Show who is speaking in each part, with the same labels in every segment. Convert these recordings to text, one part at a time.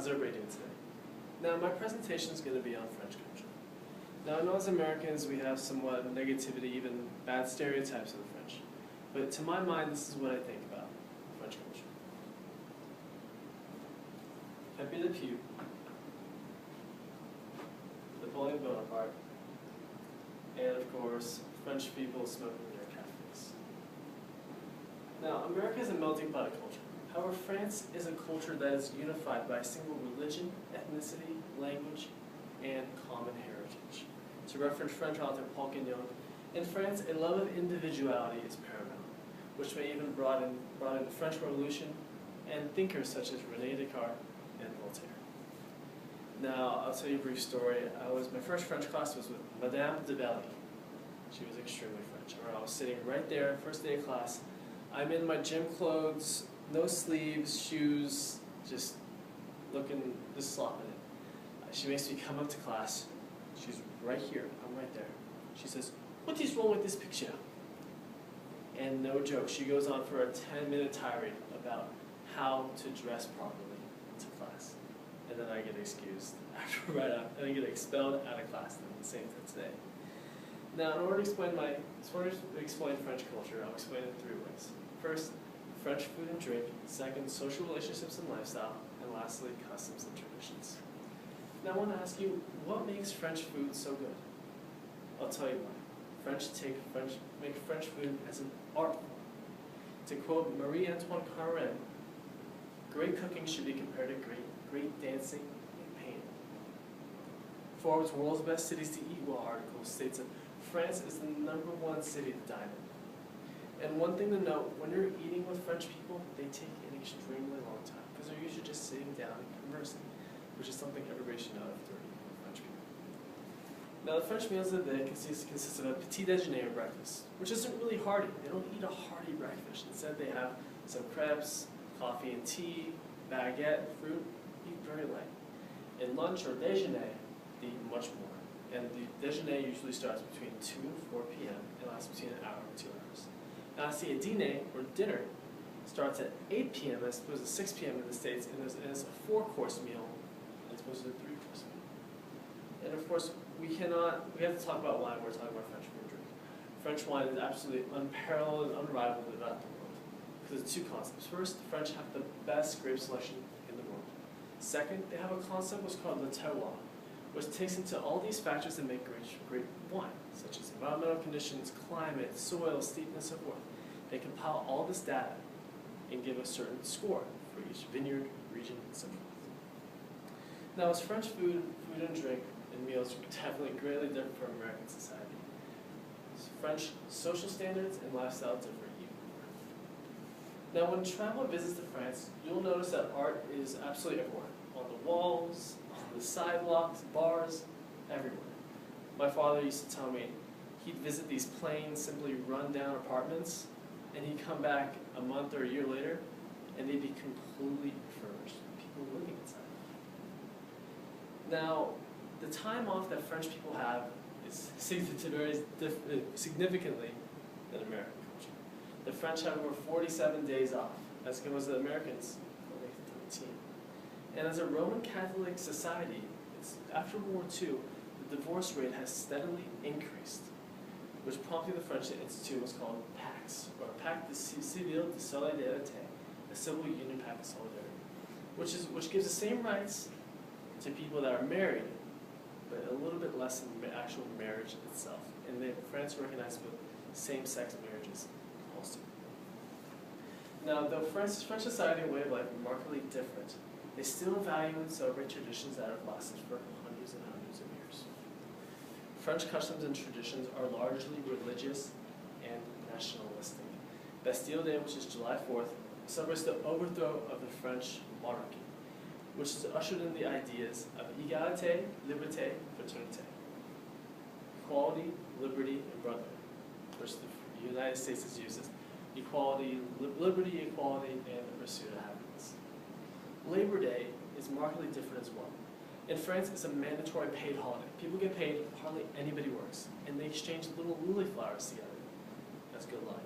Speaker 1: How's everybody doing today? Now, my presentation is going to be on French culture. Now, I know as Americans we have somewhat negativity, even bad stereotypes of the French. But to my mind, this is what I think about French culture. Pepe Le Pew, Napoleon Bonaparte, and of course, French people smoking their cafes. Now, America is a melting pot of culture. However, France is a culture that is unified by a single religion, ethnicity, language, and common heritage. To reference French author Paul Gagnon, in France, a love of individuality is paramount, which may even brought in the French Revolution and thinkers such as René Descartes and Voltaire. Now, I'll tell you a brief story. My first French class was with Madame de Belly. She was extremely French. I was sitting right there, first day of class. I'm in my gym clothes, no sleeves, shoes, just slopping it. She makes me come up to class. She's right here, I'm right there. She says, "What is wrong with this picture?" And no joke, she goes on for a 10-minute tirade about how to dress properly into class. And then I get excused right after, and I get expelled out of class at the same time today. Now, in order to explain French culture, I'll explain it in 3 ways. First, French food and drink. Second, social relationships and lifestyle. And lastly, customs and traditions. Now, I want to ask you, what makes French food so good? I'll tell you why. French make French food as an art form. To quote Marie-Antoine Carême, great cooking should be compared to great dancing and painting. Forbes' World's Best Cities to Eat Well article states that France is the #1 city to dine in. And one thing to note, when you're eating with French people, they take an extremely long time because they're usually just sitting down and conversing, which is something everybody should know if they're eating with French people. Now, the French meals of the day consist of a petit déjeuner or breakfast, which isn't really hearty. They don't eat a hearty breakfast. Instead, they have some crepes, coffee and tea, baguette, fruit, eat very light. In lunch or déjeuner, they eat much more. And the déjeuner usually starts between 2 and 4 p.m. and lasts between an hour and 2 hours. Now, I see a dîner, or dinner, starts at 8 p.m. as opposed to 6 p.m. in the States, and is a 4-course meal as opposed to a 3-course meal. And of course, we have to talk about wine when we're talking about French food and drink. French wine is absolutely unparalleled and unrivaled throughout the world, because of 2 concepts. First, the French have the best grape selection in the world. Second, they have a concept what's called le terroir, which takes into all these factors that make great wine, such as environmental conditions, climate, soil, steepness, and so forth. They compile all this data and give a certain score for each vineyard, region, and so forth. Now, as French food and drink, and meals are definitely greatly different from American society. French social standards and lifestyle differ even more. Now, when travel visits to France, you'll notice that art is absolutely everywhere. On the walls, on the sidewalks, bars, everywhere. My father used to tell me he'd visit these plain, simply run-down apartments, and he'd come back a month or a year later, and they'd be completely refurbished. People living inside. Now, the time off that French people have is varies significantly than American culture. The French have over 47 days off, as opposed to the Americans, only 13. And as a Roman Catholic society, after World War II, the divorce rate has steadily increased, which prompted the French to institute what's called Pax, or Pacte Civil de Solidarité, a civil union pact of solidarity, which gives the same rights to people that are married, but a little bit less than the actual marriage itself. And France recognizes both same-sex marriages also. Now, though French society and way of life are remarkably different, they still value and celebrate traditions that have lasted for hundreds and hundreds of years. French customs and traditions are largely religious and nationalistic. Bastille Day, which is July 4th, celebrates the overthrow of the French monarchy, which has ushered in the ideas of égalité, liberté, fraternité, equality, liberty, and brotherhood, which the United States has used as equality, liberty, equality, and the pursuit of happiness. Labor Day is markedly different as well. In France, it's a mandatory paid holiday. People get paid, hardly anybody works, and they exchange little lily flowers together. That's good luck.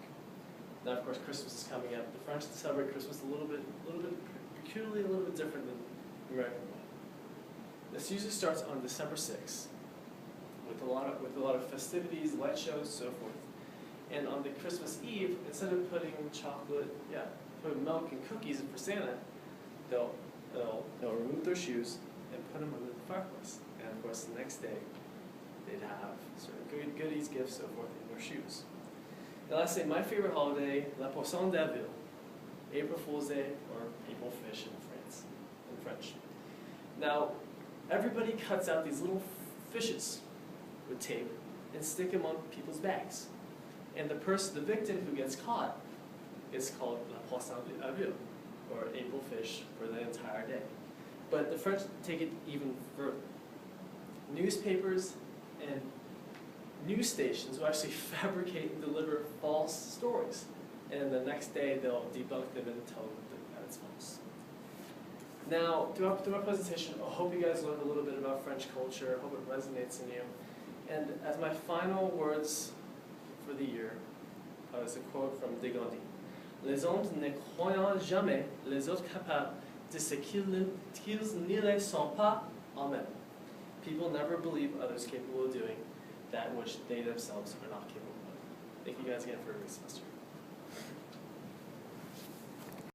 Speaker 1: Now, of course, Christmas is coming up. The French celebrate Christmas a little bit peculiarly, a little bit different than American way. This usually starts on December 6th with a lot of festivities, light shows, so forth. And on the Christmas Eve, instead of putting put milk and cookies for Santa, they'll remove their shoes and put them under the fireplace. And of course, the next day, they'd have sort of goodies, gifts, so forth in their shoes. And lastly, my favorite holiday, La Poisson d'Avril, April Fool's Day, or April Fish in French. Now, everybody cuts out these little fishes with tape and stick them on people's bags. And the victim who gets caught is called La Poisson d'Avril, or April Fish, for the entire day. But the French take it even further. Newspapers and news stations will actually fabricate and deliver false stories. And the next day they'll debunk them and tell them that it's false. Now, throughout my presentation, I hope you guys learned a little bit about French culture. I hope it resonates in you. And as my final words for the year, is a quote from de Gandhi. Les hommes ne croient jamais les autres capables de ce qu'ils ne le sont pas eux-mêmes. People never believe others capable of doing that which they themselves are not capable of. Thank you guys again for a great semester.